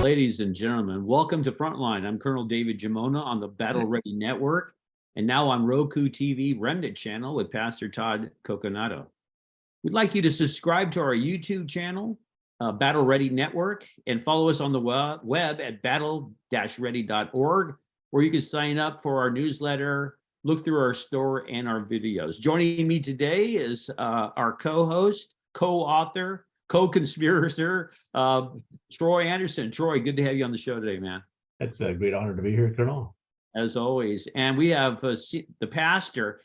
Ladies and gentlemen, welcome to Frontline. I'm Colonel David Giammona on the Battle Ready Network, and now on Roku TV Remnant channel with Pastor Todd Coconato. We'd like you to subscribe to our YouTube channel, Battle Ready Network, and follow us on the web at battle-ready.org, where you can sign up for our newsletter, look through our store and our videos. Joining me today is our co-host, co-author, co-conspirator, Troy Anderson. Troy, good to have you on the show today, man. It's a great honor to be here, Colonel. As always. And we have the pastor.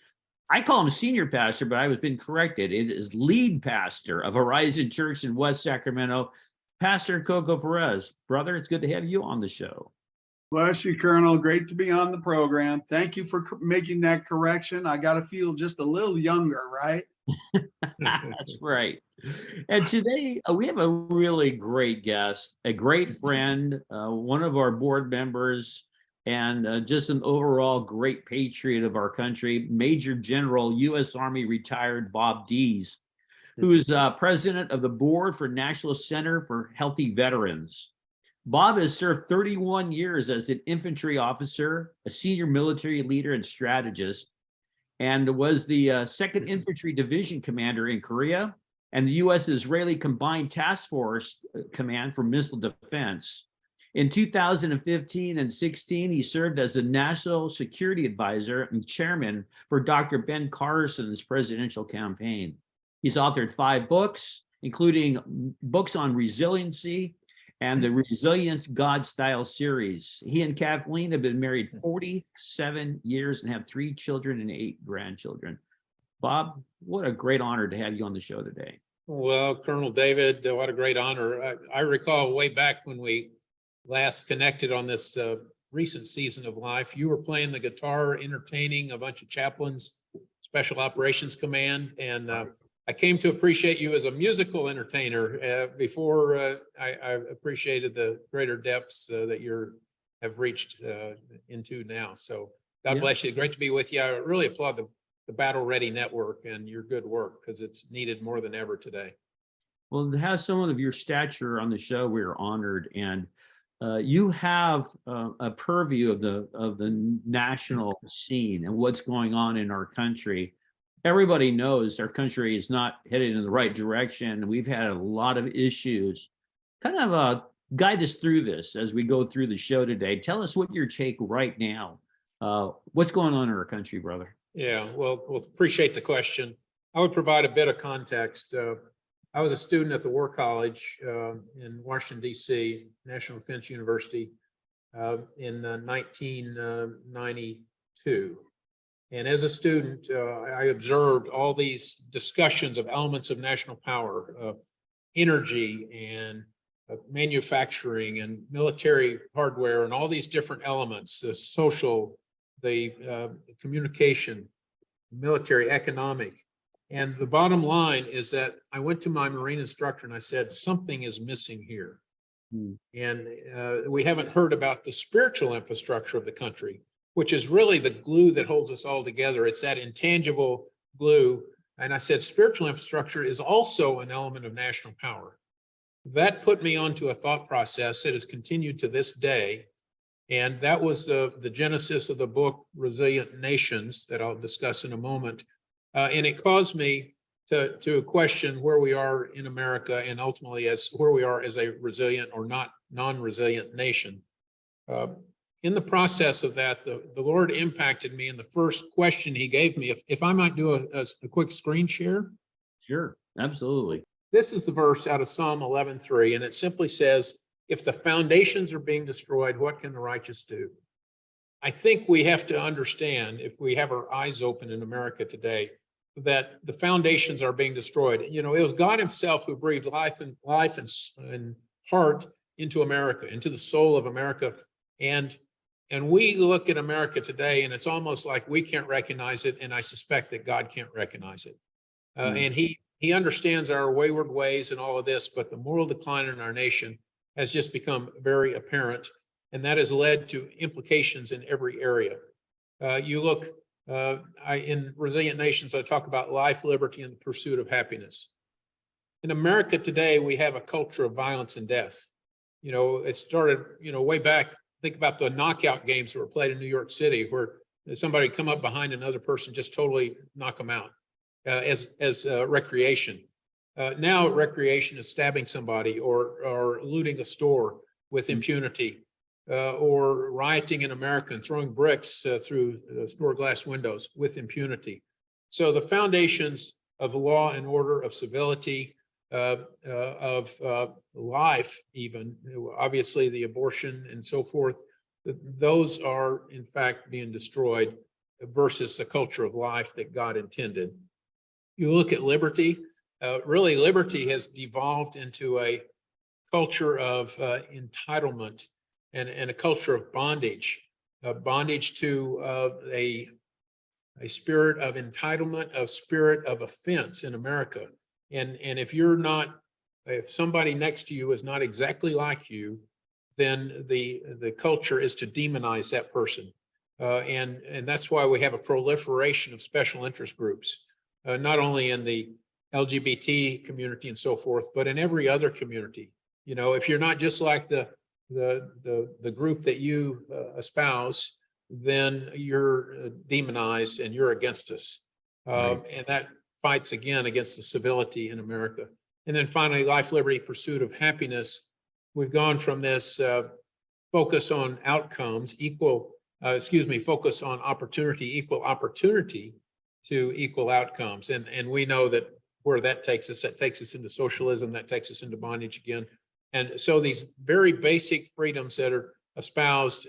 I call him senior pastor, but I've been corrected. It is lead pastor of Horizon Church in West Sacramento, Pastor Coco Perez. Brother, it's good to have you on the show. Bless you, Colonel. Great to be on the program. Thank you for making that correction. I got to feel just a little younger, right? That's right. And today we have a really great guest, a great friend, one of our board members, and just an overall great patriot of our country, Major General U.S. Army retired Bob Dees, who is president of the board for National Center for Healthy Veterans. Bob has served 31 years as an infantry officer, a senior military leader and strategist, and was the 2nd Infantry Division commander in Korea and the U.S.-Israeli Combined Task Force Command for Missile Defense. In 2015 and 16, he served as the National Security Advisor and chairman for Dr. Ben Carson's presidential campaign. He's authored 5 books, including books on resiliency and the Resilience God Style series. He and Kathleen have been married 47 years and have 3 children and 8 grandchildren. Bob, what a great honor to have you on the show today. Well, Colonel David, what a great honor. I recall way back when we last connected on this recent season of life, you were playing the guitar, entertaining a bunch of chaplains, Special Operations Command, and I came to appreciate you as a musical entertainer before I appreciated the greater depths that you have reached into now. So God bless you. Great to be with you. I really applaud the Battle Ready Network and your good work because it's needed more than ever today. Well, to have someone of your stature on the show, we're honored. And you have a purview of the national scene and what's going on in our country. Everybody knows our country is not headed in the right direction. We've had a lot of issues. Kind of guide us through this as we go through the show today. Tell us what your take right now. What's going on in our country, brother? Yeah, well, appreciate the question. I would provide a bit of context. I was a student at the War College in Washington, D.C., National Defense University, in 1992. And as a student, I observed all these discussions of elements of national power, energy and manufacturing and military hardware and all these different elements, the social, the communication, military, economic. And the bottom line is that I went to my Marine instructor and I said, something is missing here. And we haven't heard about the spiritual infrastructure of the country, which is really the glue that holds us all together. It's that intangible glue. And I said, spiritual infrastructure is also an element of national power. That put me onto a thought process that has continued to this day. And that was the genesis of the book, Resilient Nations, that I'll discuss in a moment. And it caused me to question where we are in America and ultimately where we are as a resilient or non-resilient nation. In the process of that, the Lord impacted me, and the first question he gave me, if I might do a quick screen share. Sure, absolutely. This is the verse out of Psalm 11:3, and it simply says, if the foundations are being destroyed, what can the righteous do? I think we have to understand, if we have our eyes open in America today, that the foundations are being destroyed. You know, it was God himself who breathed life and heart into America, into the soul of America. And we look at America today, and it's almost like we can't recognize it, and I suspect that God can't recognize it. And he understands our wayward ways and all of this, but the moral decline in our nation has just become very apparent, and that has led to implications in every area. You look, in Resilient Nations, I talk about life, liberty, and the pursuit of happiness. In America today, we have a culture of violence and death. It started, way back. Think about the knockout games that were played in New York City, where somebody come up behind another person, just totally knock them out as recreation. Now recreation is stabbing somebody or looting a store with impunity, or rioting in America and throwing bricks through store glass windows with impunity. So the foundations of law and order, of civility, of life, even obviously the abortion and so forth, those are in fact being destroyed versus the culture of life that God intended. You look at liberty, really liberty has devolved into a culture of entitlement and a culture of bondage, bondage to a spirit of entitlement, a spirit of offense in America. And if somebody next to you is not exactly like you, then the culture is to demonize that person. And that's why we have a proliferation of special interest groups, not only in the LGBT community and so forth, but in every other community. If you're not just like the group that you espouse, then you're demonized and you're against us. Right. And that fights again against the civility in America. And then finally, life, liberty, pursuit of happiness. We've gone from this focus on outcomes, focus on opportunity, equal opportunity, to equal outcomes. And we know that where that takes us into socialism, that takes us into bondage again. And so these very basic freedoms that are espoused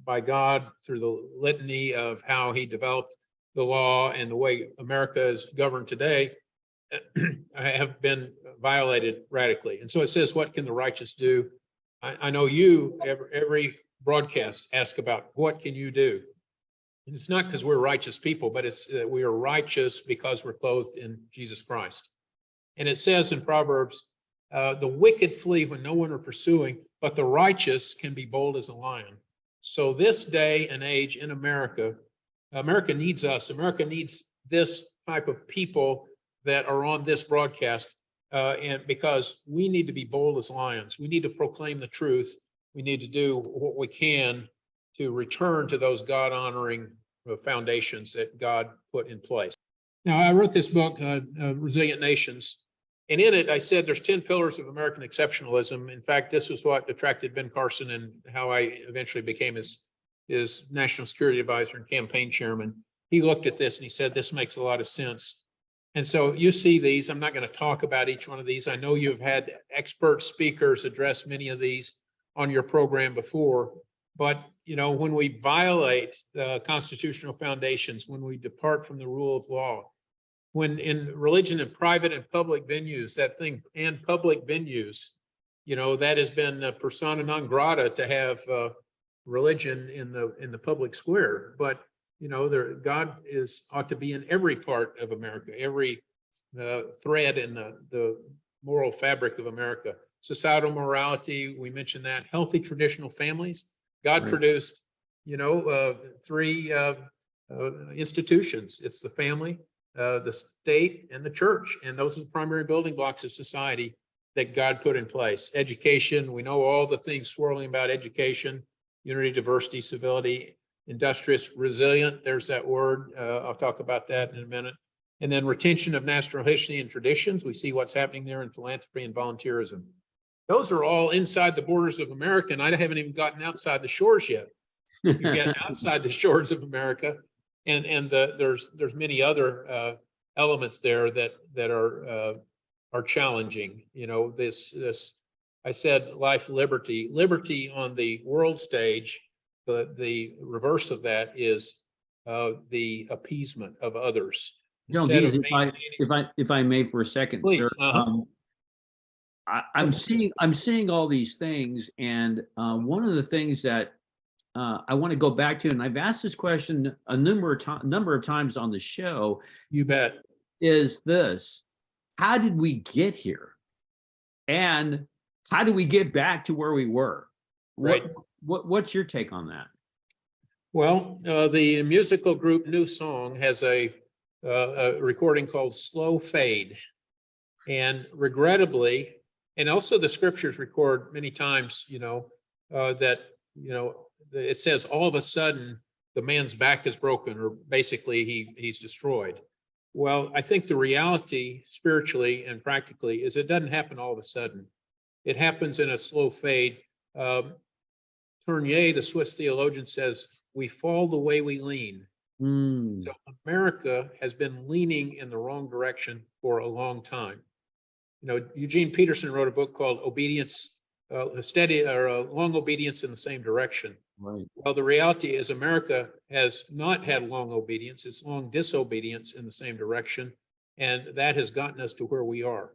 by God through the litany of how he developed the law and the way America is governed today have been violated radically. And so it says, what can the righteous do? I know you, every broadcast, ask about what can you do? And it's not because we're righteous people, but it's that we are righteous because we're clothed in Jesus Christ. And it says in Proverbs, the wicked flee when no one are pursuing, but the righteous can be bold as a lion. So this day and age in America, America needs us. America needs this type of people that are on this broadcast, and because we need to be bold as lions. We need to proclaim the truth. We need to do what we can to return to those God-honoring foundations that God put in place. Now, I wrote this book, Resilient Nations, and in it, I said there's 10 pillars of American exceptionalism. In fact, this was what attracted Ben Carson and how I eventually became his national security advisor and campaign chairman. He looked at this and he said, this makes a lot of sense. And so you see these. I'm not going to talk about each one of these. I know you've had expert speakers address many of these on your program before. But, when we violate the constitutional foundations, when we depart from the rule of law, when in religion and private and public venues, and public venues, that has been persona non grata to have religion in the public square. But God ought to be in every part of America, every thread in the moral fabric of America. Societal morality, we mentioned that. Healthy traditional families. God Right. produced, 3 institutions. It's the family, the state, and the church. And those are the primary building blocks of society that God put in place. Education, we know all the things swirling about education: unity, diversity, civility, industrious, resilient. There's that word. I'll talk about that in a minute. And then retention of natural history and traditions. We see what's happening there in philanthropy and volunteerism. Those are all inside the borders of America, and I haven't even gotten outside the shores yet. You get outside the shores of America, and there's many other elements there that are challenging. This I said life, liberty on the world stage. The reverse of that is the appeasement of others. General Instead of Dees, maintaining- if I may for a second, Please, sir. I'm seeing all these things, and one of the things that I want to go back to, and I've asked this question a number of times on the show. You bet. Is this: how did we get here, and how do we get back to where we were? Right. What's your take on that? Well, the musical group New Song has a recording called Slow Fade. And regrettably, And also the scriptures record many times, that, it says all of a sudden the man's back is broken, or basically he's destroyed. Well, I think the reality spiritually and practically is it doesn't happen all of a sudden. It happens in a slow fade. Tournier, the Swiss theologian, says, we fall the way we lean. So America has been leaning in the wrong direction for a long time. Eugene Peterson wrote a book called Obedience, Long Obedience in the Same Direction. Right. Well, the reality is America has not had long obedience, it's long disobedience in the same direction, and that has gotten us to where we are.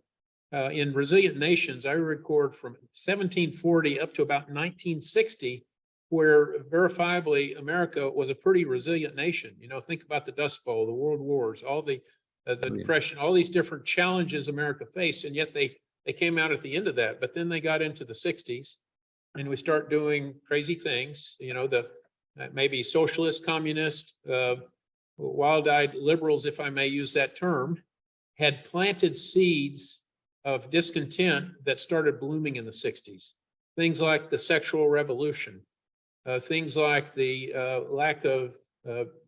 In Resilient Nations, I record from 1740 up to about 1960, where verifiably America was a pretty resilient nation. Think about the Dust Bowl, the World Wars, all the Depression, all these different challenges America faced, and yet they came out at the end of that. But then they got into the 60s, and we start doing crazy things. The maybe socialist, communist, wild-eyed liberals, if I may use that term, had planted seeds of discontent that started blooming in the 60s. Things like the sexual revolution, things like the lack of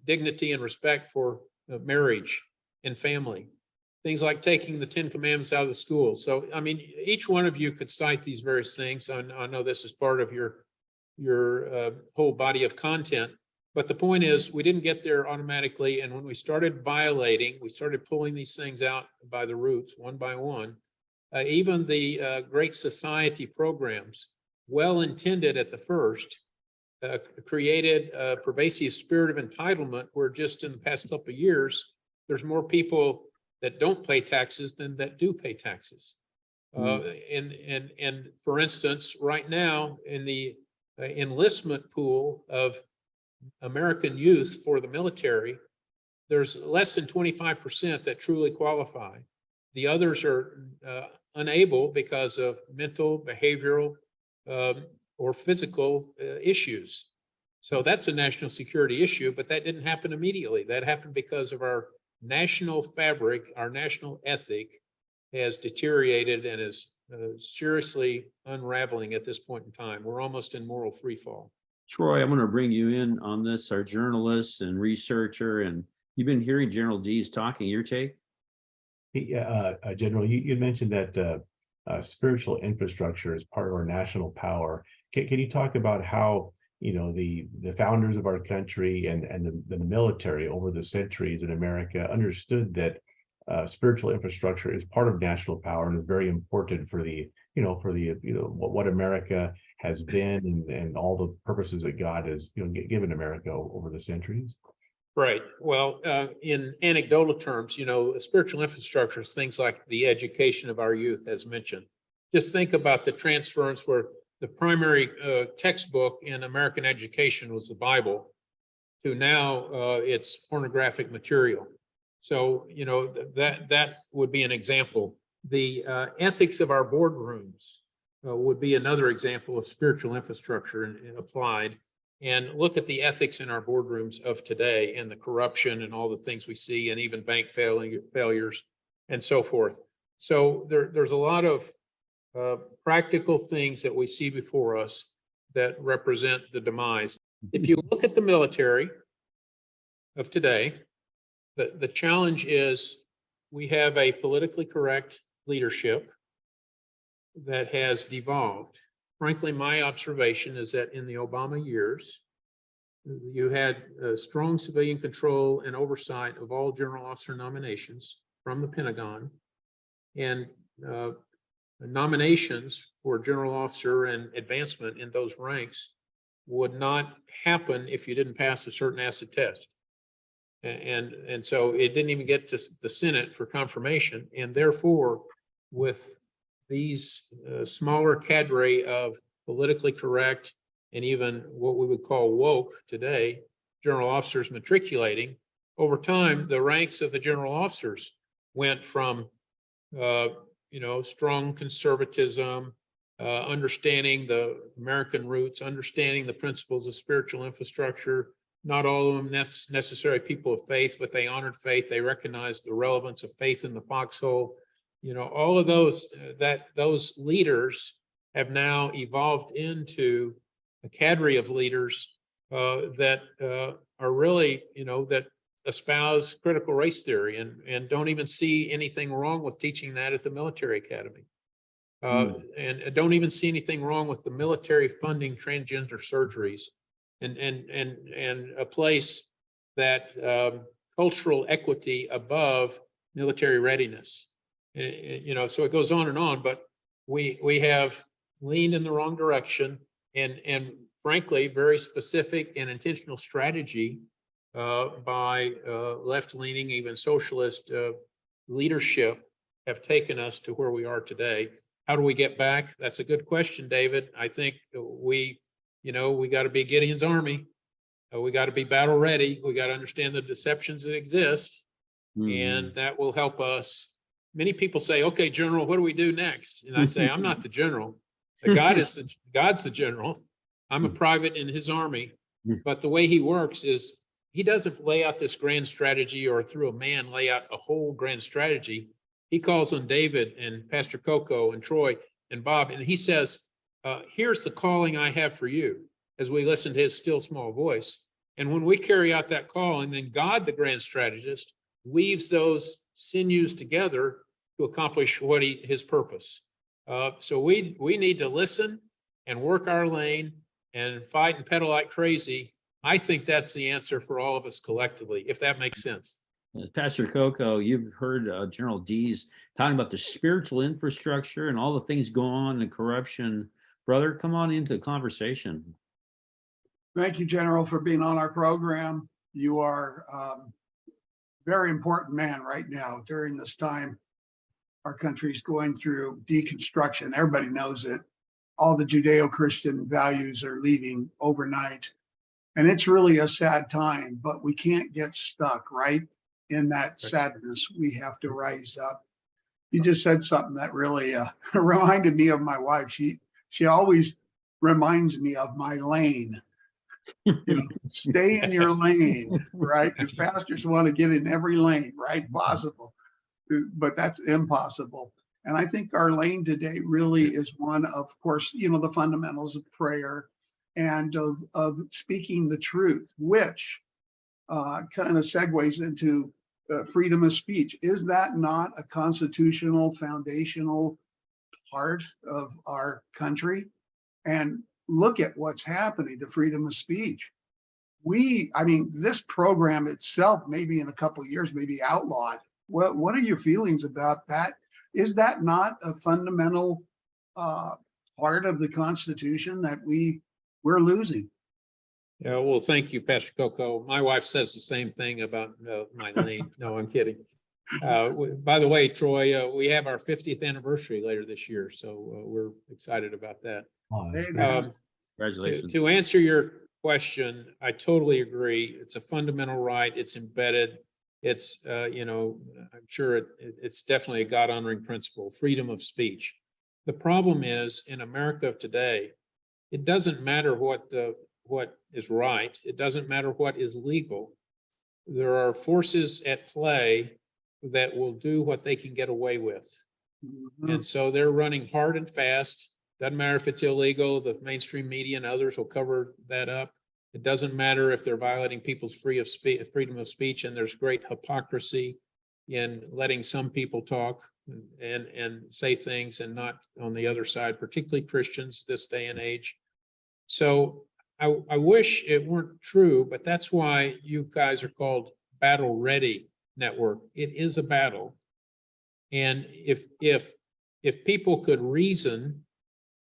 dignity and respect for marriage and family, things like taking the 10 Commandments out of the school. So, I mean, each one of you could cite these various things. I know this is part of your whole body of content, but the point is we didn't get there automatically. And when we started violating, we started pulling these things out by the roots, one by one. Even the Great Society programs, well-intended at the first, created a pervasive spirit of entitlement where just in the past couple of years, there's more people that don't pay taxes than that do pay taxes. And for instance, right now in the enlistment pool of American youth for the military, there's less than 25% that truly qualify. The others are unable because of mental, behavioral, or physical issues. So that's a national security issue, but that didn't happen immediately. That happened because of our national fabric, our national ethic has deteriorated and is seriously unraveling at this point in time. We're almost in moral freefall. Troy, I'm going to bring you in on this, our journalist and researcher, and you've been hearing General Dees talking. Your take? Yeah, General, you mentioned that spiritual infrastructure is part of our national power. Can you talk about how the founders of our country and the military over the centuries in America understood that spiritual infrastructure is part of national power and is very important for what America has been and all the purposes that God has given America over the centuries? Right. Well, in anecdotal terms, spiritual infrastructure is things like the education of our youth, as mentioned. Just think about the transference where the primary textbook in American education was the Bible, to now it's pornographic material. So, that would be an example. The ethics of our boardrooms would be another example of spiritual infrastructure and applied. And look at the ethics in our boardrooms of today and the corruption and all the things we see, and even bank failures and so forth. So there's a lot of practical things that we see before us that represent the demise. If you look at the military of today, the challenge is we have a politically correct leadership that has devolved. Frankly, my observation is that in the Obama years, you had strong civilian control and oversight of all general officer nominations from the Pentagon, and nominations for general officer and advancement in those ranks would not happen if you didn't pass a certain acid test. And so it didn't even get to the Senate for confirmation. And therefore, with these smaller cadre of politically correct and even what we would call woke today, general officers matriculating, over time, the ranks of the general officers went from, strong conservatism, understanding the American roots, understanding the principles of spiritual infrastructure. Not all of them necessarily people of faith, but they honored faith. They recognized the relevance of faith in the foxhole. all of those, those leaders have now evolved into a cadre of leaders that are really, that espouse critical race theory and don't even see anything wrong with teaching that at the military academy. And don't even see anything wrong with the military funding transgender surgeries and a place that cultural equity above military readiness. So it goes on, but we have leaned in the wrong direction, and frankly, very specific and intentional strategy by left-leaning, even socialist leadership have taken us to where we are today. How do we get back? That's a good question, David. I think we got to be Gideon's army. We got to be battle ready. We got to understand the deceptions that exist, and that will help us. Many people say, "Okay, General, what do we do next?" And I say, "I'm not the general. God's the general. I'm a private in his army." But the way he works is he doesn't lay out this grand strategy or through a man lay out a whole grand strategy. He calls on David and Pastor Coco and Troy and Bob, and he says, here's the calling I have for you, as we listen to his still small voice. And when we carry out that calling, then God, the grand strategist, weaves those sinews together to accomplish his purpose. So we need to listen and work our lane and fight and pedal like crazy. I think that's the answer for all of us collectively, if that makes sense. Pastor Coco, you've heard General Dees talking about the spiritual infrastructure and all the things going on and corruption. Brother, come on into the conversation. Thank you, General, for being on our program. You are a very important man right now during this time. Our country's going through deconstruction. Everybody knows it. All the Judeo-Christian values are leaving overnight. And it's really a sad time, but we can't get stuck, right? In that sadness, we have to rise up. You just said something that really reminded me of my wife. She always reminds me of my lane. Stay in your lane, right? Because pastors want to get in every lane, right? Possible, but that's impossible. And I think our lane today really is one of course, the fundamentals of prayer and of speaking the truth, which kind of segues into freedom of speech. Is that not a constitutional, foundational part of our country? And look at what's happening to freedom of speech. This program itself, maybe in a couple of years, may be outlawed. What are your feelings about that? Is that not a fundamental part of the Constitution that we're losing? Yeah, well, thank you, Pastor Coco. My wife says the same thing about my lane. No, I'm kidding. By the way, Troy, we have our 50th anniversary later this year, so we're excited about that. Congratulations. To answer your question, I totally agree. It's a fundamental right. It's embedded. It's, I'm sure it's definitely a God-honoring principle, freedom of speech. The problem is, in America of today, it doesn't matter what is right. It doesn't matter what is legal. There are forces at play that will do what they can get away with. And so they're running hard and fast. Doesn't matter if it's illegal, the mainstream media and others will cover that up. It doesn't matter if they're violating people's freedom of speech, and there's great hypocrisy in letting some people talk and say things and not on the other side, particularly Christians this day and age. So I wish it weren't true, but that's why you guys are called Battle Ready Network. It is a battle. And if people could reason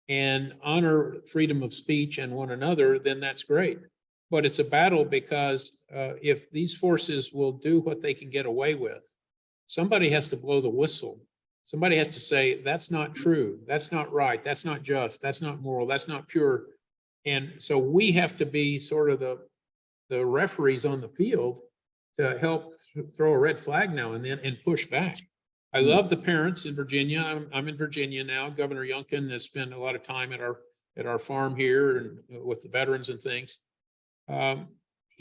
and honor freedom of speech and one another, then that's great. But it's a battle because if these forces will do what they can get away with, somebody has to blow the whistle. Somebody has to say, that's not true. That's not right. That's not just. That's not moral. That's not pure. And so we have to be sort of the referees on the field to help throw a red flag now and then and push back. I love the parents in Virginia. I'm in Virginia now. Governor Youngkin has spent a lot of time at our farm here and with the veterans and things.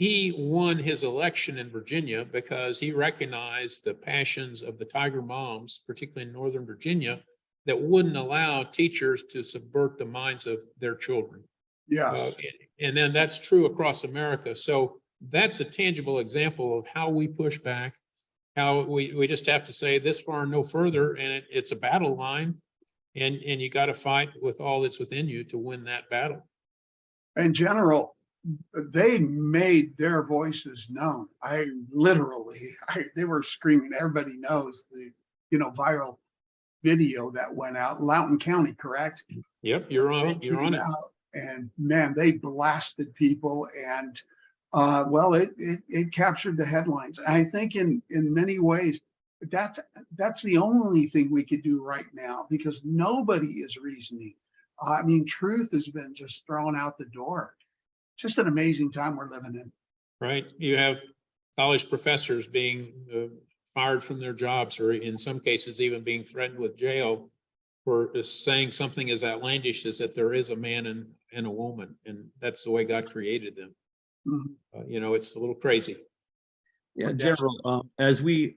he won his election in Virginia because he recognized the passions of the Tiger moms, particularly in Northern Virginia, that wouldn't allow teachers to subvert the minds of their children. Yes. And then that's true across America. So that's a tangible example of how we push back, how we just have to say this far and no further, and it's a battle line, and you got to fight with all that's within you to win that battle. In general, they made their voices known. They were screaming. Everybody knows the, viral video that went out, Loudoun County, correct? Yep, you're on it. You're on it. And man, they blasted people, and well, it captured the headlines. I think in many ways, that's the only thing we could do right now, because nobody is reasoning. I mean, truth has been just thrown out the door. Just an amazing time we're living in. Right. You have college professors being fired from their jobs, or in some cases even being threatened with jail for saying something as outlandish as that there is a man and a woman, and that's the way God created them. Mhm. It's a little crazy. Yeah, General, as we're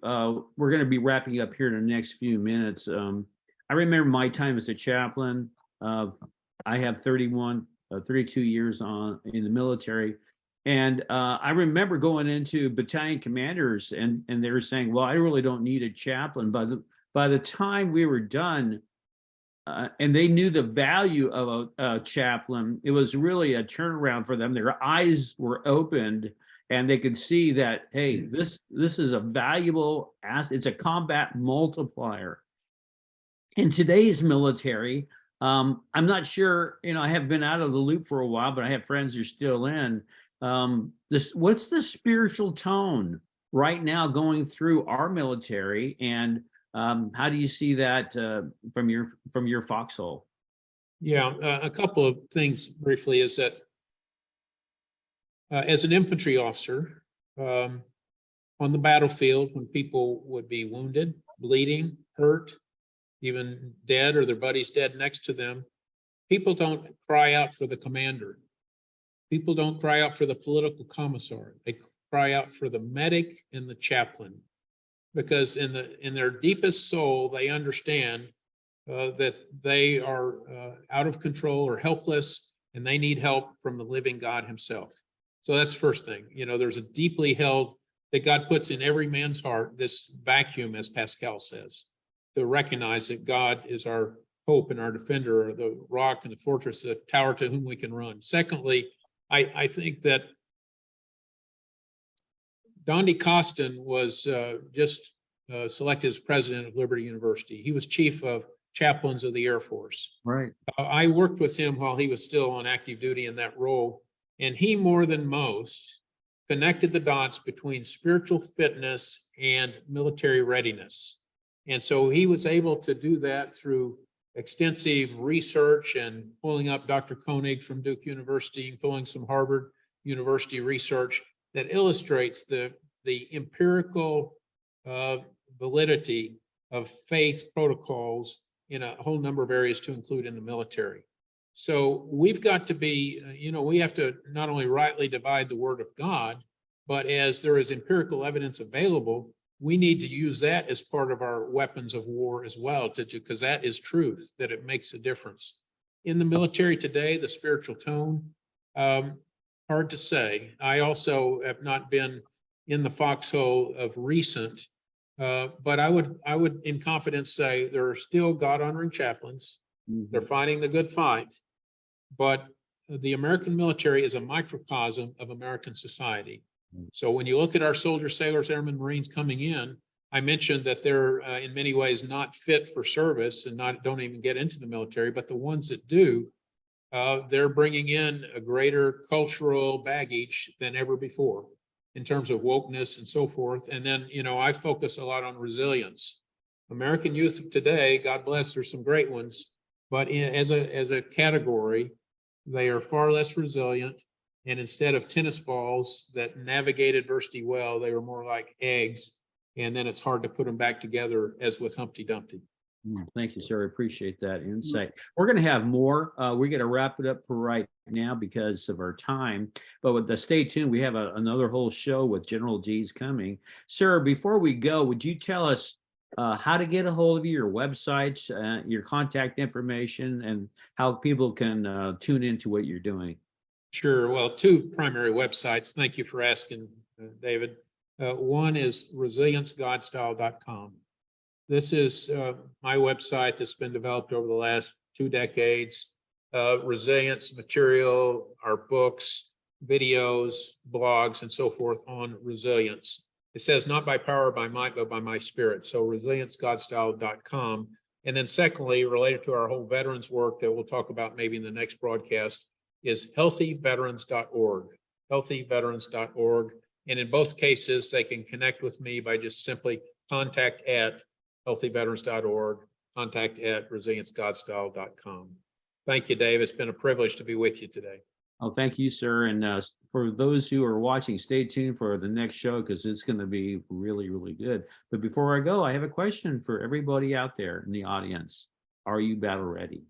going to be wrapping up here in the next few minutes. I remember my time as a chaplain. I have 32 years in the military. And I remember going into battalion commanders and they were saying, well, I really don't need a chaplain. By the time we were done, and they knew the value of a chaplain, it was really a turnaround for them. Their eyes were opened and they could see that, hey, this is a valuable asset. It's a combat multiplier. In today's military, I'm not sure, I have been out of the loop for a while, but I have friends who are still in. What's the spiritual tone right now going through our military, and how do you see that from your foxhole? Yeah, a couple of things briefly is that as an infantry officer on the battlefield, when people would be wounded, bleeding, hurt, even dead, or their buddies dead next to them, people don't cry out for the commander. People don't cry out for the political commissar. They cry out for the medic and the chaplain, because in their deepest soul, they understand that they are out of control or helpless, and they need help from the living God himself. So that's the first thing. There's a deeply held, that God puts in every man's heart, this vacuum, as Pascal says, to recognize that God is our hope and our defender, or the rock and the fortress, the tower to whom we can run. Secondly, I think that Don DeCostin was just selected as president of Liberty University. He was chief of chaplains of the Air Force. Right. I worked with him while he was still on active duty in that role, and he, more than most, connected the dots between spiritual fitness and military readiness. And so he was able to do that through extensive research and pulling up Dr. Koenig from Duke University and pulling some Harvard University research that illustrates the empirical validity of faith protocols in a whole number of areas, to include in the military. So we've got to be, we have to not only rightly divide the word of God, but as there is empirical evidence available, we need to use that as part of our weapons of war as well, because that is truth, that it makes a difference. In the military today, the spiritual tone, hard to say. I also have not been in the foxhole of recent, but I would in confidence say there are still God-honoring chaplains. Mhm. They're fighting the good fight, but the American military is a microcosm of American society. So when you look at our soldiers, sailors, airmen, Marines coming in, I mentioned that they're in many ways not fit for service and don't even get into the military, but the ones that do, they're bringing in a greater cultural baggage than ever before in terms of wokeness and so forth. And then, I focus a lot on resilience. American youth of today, God bless, there's some great ones, but as a category, they are far less resilient. And instead of tennis balls that navigate adversity well, they were more like eggs. And then it's hard to put them back together, as with Humpty Dumpty. Thank you, sir. I appreciate that insight. We're going to have more. We're going to wrap it up for right now because of our time. But with the stay tuned, we have another whole show with General Dees coming. Sir, before we go, would you tell us how to get a hold of you, your websites, your contact information, and how people can tune into what you're doing? Sure. Well, two primary websites. Thank you for asking, David. One is resiliencegodstyle.com. This is my website that's been developed over the last 2 decades. Resilience material, our books, videos, blogs, and so forth on resilience. It says not by power, by might, but by my spirit. So resiliencegodstyle.com. And then secondly, related to our whole veterans work that we'll talk about maybe in the next broadcast, is healthyveterans.org, healthyveterans.org. And in both cases, they can connect with me by just simply contact at healthyveterans.org, contact at resiliencegodstyle.com. Thank you, Dave. It's been a privilege to be with you today. Oh, thank you, sir. And for those who are watching, stay tuned for the next show because it's going to be really, really good. But before I go, I have a question for everybody out there in the audience. Are you battle ready?